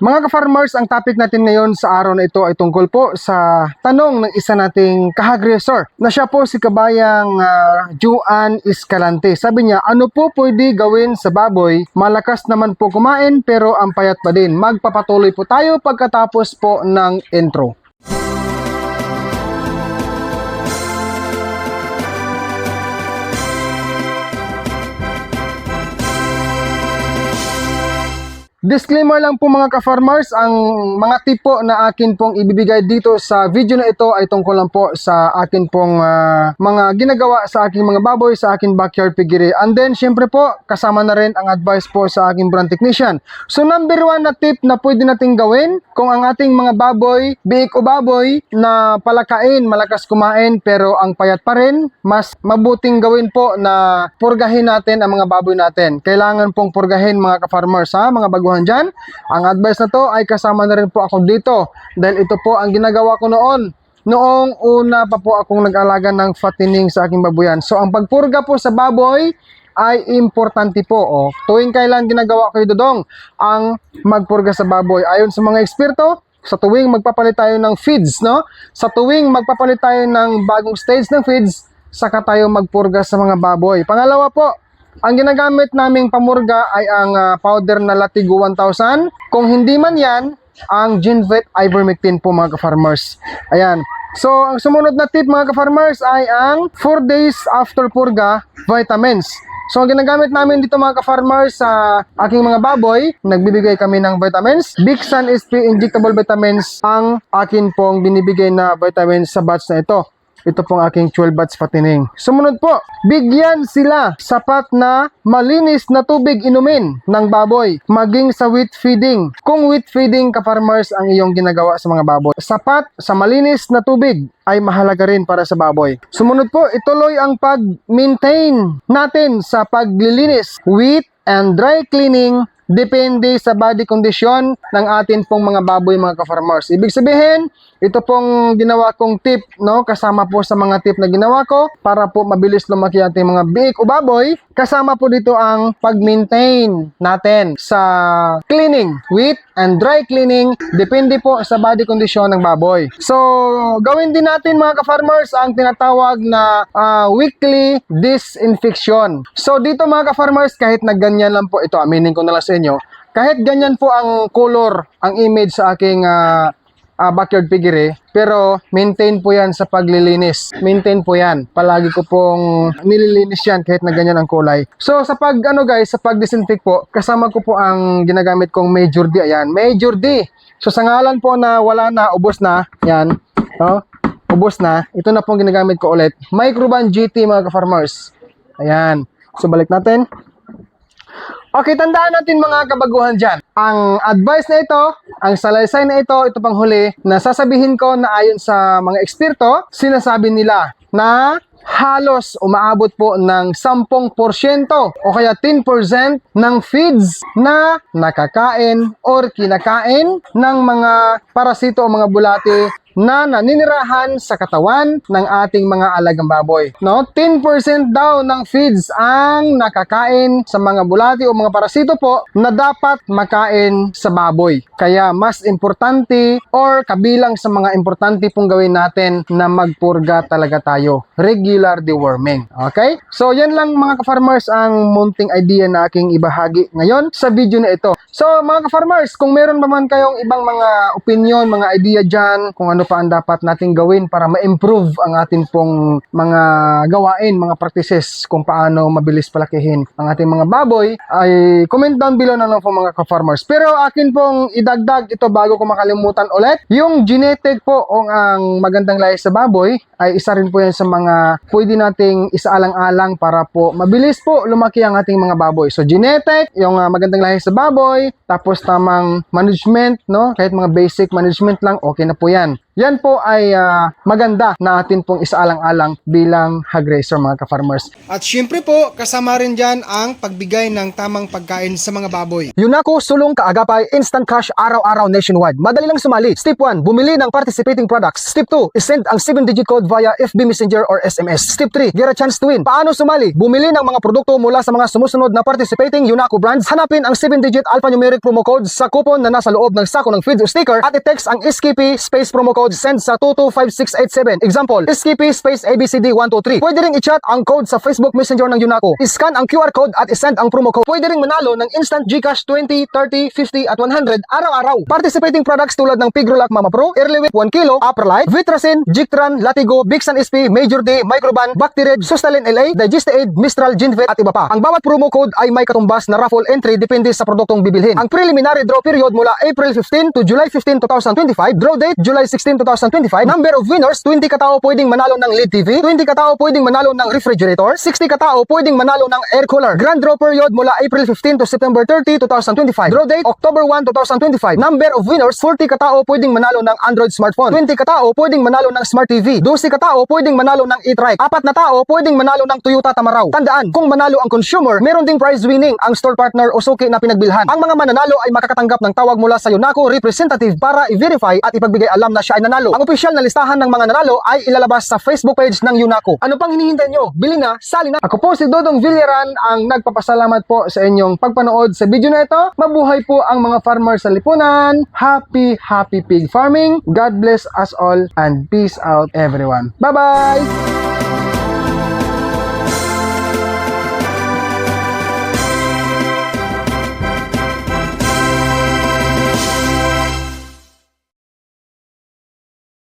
Mga ka-farmers, ang topic natin ngayon sa araw na ito ay tungkol po sa tanong ng isa nating kahagresor na siya po si kabayang Juan Escalante. Sabi niya, ano po pwede gawin sa baboy? Malakas naman po kumain pero ang payat pa din. Magpapatuloy po tayo pagkatapos po ng intro. Disclaimer lang po mga ka-farmers, ang mga tip po na akin pong ibibigay dito sa video na ito ay tungkol lang po sa akin pong mga ginagawa sa aking mga baboy, sa aking backyard piggery. And then syempre po, kasama na rin ang advice po sa aking brand technician. So number 1 na tip na pwede nating gawin kung ang ating mga baboy, biik o baboy na palakain, malakas kumain pero ang payat pa rin, mas mabuting gawin po na purgahin natin ang mga baboy natin. Kailangan pong purgahin mga ka-farmers ha, mga baguhan dyan. Ang advice na to ay kasama na rin po ako dito dahil ito po ang ginagawa ko noong una pa po akong nag-alaga ng fattening sa aking babuyan. So ang pagpurga po sa baboy ay importante po. Tuwing kailan ginagawa ko dodong ang magpurga sa baboy ayon sa mga eksperto, sa tuwing magpapalit tayo ng feeds, no? Sa tuwing magpapalit tayo ng bagong stage ng feeds, saka tayo magpurga sa mga baboy. Pangalawa po, ang ginagamit naming pamurga ay ang powder na Latigo 1000. Kung hindi man yan, ang Genvet Ivermectin po mga ka-farmers. Ayan. So, ang sumunod na tip mga ka-farmers ay ang 4 days after purga vitamins. So, ang ginagamit namin dito mga ka-farmers sa aking mga baboy, nagbibigay kami ng vitamins. Bixan SP Injectable Vitamins ang akin pong binibigay na vitamins sa batch na ito. Ito pong aking 12 batch fattening. Sumunod po, bigyan sila sapat na malinis na tubig inumin ng baboy, maging sa wheat feeding. Kung wheat feeding ka-farmers ang iyong ginagawa sa mga baboy, sapat sa malinis na tubig ay mahalaga rin para sa baboy. Sumunod po, ituloy ang pag-maintain natin sa paglilinis, wet and dry cleaning. Depende sa body condition ng atin pong mga baboy mga ka-farmers. Ibig sabihin, ito pong ginawa kong tip, no, kasama po sa mga tip na ginawa ko para po mabilis lumaki ating mga biik o baboy. Kasama po dito ang pag-maintain natin sa cleaning, wet and dry cleaning. Depende po sa body condition ng baboy. So, gawin din natin mga ka-farmers ang tinatawag na weekly disinfection. So, dito mga ka-farmers, kahit na ganyan lang po, ito aminin ko na lang sa inyo, kahit ganyan po ang color, ang image sa aking backyard piggery, pero maintain po yan sa paglilinis. Maintain po yan. Palagi ko pong nililinis yan kahit na ganyan ang kulay. So sa sa pag-disinfect po, kasama ko po ang ginagamit kong Major D. Ayan, Major D. So sa ngalan po na wala na, ubos na, yan, ubos na. Ito na pong ginagamit ko ulit. Microban GT mga ka-farmers. Ayan. So balik natin. Okay, tandaan natin mga kabaguhan dyan. Ang advice na ito, ang salaysay na ito pang huli, na sasabihin ko na ayon sa mga eksperto, sinasabi nila na halos umaabot po ng 10% o kaya 10% ng feeds na nakakain or kinakain ng mga parasito o mga bulate na naninirahan sa katawan ng ating mga alagang baboy. No? 10% daw ng feeds ang nakakain sa mga bulati o mga parasito po na dapat makain sa baboy. Kaya mas importante or kabilang sa mga importante pong gawin natin na magpurga talaga tayo. Regular deworming. Okay? So yan lang mga ka-farmers ang munting idea na aking ibahagi ngayon sa video na ito. So mga ka-farmers, kung meron pa man kayong ibang mga opinion, mga idea dyan, kung ano pa ang dapat nating gawin para ma-improve ang ating pong mga gawain, mga practices kung paano mabilis palakihin ang ating mga baboy, ay comment down below na lang po mga ka-farmers. Pero akin pong idagdag ito bago ko makalimutan ulit, yung genetic po o ang magandang lahi sa baboy ay isa rin po yan sa mga pwede nating isaalang-alang para po mabilis po lumaki ang ating mga baboy. So genetic, yung magandang lahi sa baboy, tapos tamang management, no? Kahit mga basic management lang, okay na po yan. Yan po ay maganda na atin pong isaalang-alang bilang hog raiser mga ka-farmers. At syempre po, kasama rin dyan ang pagbigay ng tamang pagkain sa mga baboy. Yunako Sulong Kaagapay Instant Cash araw-araw nationwide. Madali lang sumali. Step 1, bumili ng participating products. Step 2, isend ang 7-digit code via FB Messenger or SMS. Step 3, get a chance to win. Paano sumali? Bumili ng mga produkto mula sa mga sumusunod na participating Yunako brands. Hanapin ang 7-digit alphanumeric promo code sa coupon na nasa loob ng sako ng feeds o sticker at i-text ang SKP space promo code send sa 225687. Example, SKP space ABCD123. Pwede ring i-chat ang code sa Facebook Messenger ng Yunako. I-scan ang QR code at i-send ang promo code. Pwede ring manalo ng instant GCash 20, 30, 50 at 100 araw-araw. Participating products tulad ng Pigrolac Mama Pro, Early Week 1 kilo, Uprolife, Vitracin, Jictran, Latigo, Bixan SP, Major D, Microban, Bactired, Sustalin LA, Digestaid, Mistral, Ginvet at iba pa. Ang bawat promo code ay may katumbas na raffle entry depende sa produktong bibilhin. Ang preliminary draw period mula April 15 to July 15, 2025. Draw date July 16, 2025. Number of winners, 20 katao pwedeng manalo ng LED TV, 20 katao pwedeng manalo ng refrigerator, 60 katao pwedeng manalo ng air cooler. Grand draw period mula April 15 to September 30, 2025. Draw date October 1, 2025. Number of winners, 40 katao pwedeng manalo ng Android smartphone, 20 katao pwedeng manalo ng Smart TV, 12 katao pwedeng manalo ng e-trike, 4 na tao pwedeng manalo ng Toyota Tamaraw. Tandaan, kung manalo ang consumer, meron ding prize winning ang store partner o suki na pinagbilhan. Ang mga mananalo ay makakatanggap ng tawag mula sa Yunako representative para i-verify at ipagbigay alam na siya ay nanalo. Ang opisyal na listahan ng mga nanalo ay ilalabas sa Facebook page ng Yunako. Ano pang hinihintay nyo? Bili na, sali na! Ako po si Dodong Villaran ang nagpapasalamat po sa inyong pagpanood sa video na ito. Mabuhay po ang mga farmers sa lipunan. Happy pig farming. God bless us all and peace out everyone. Bye-bye!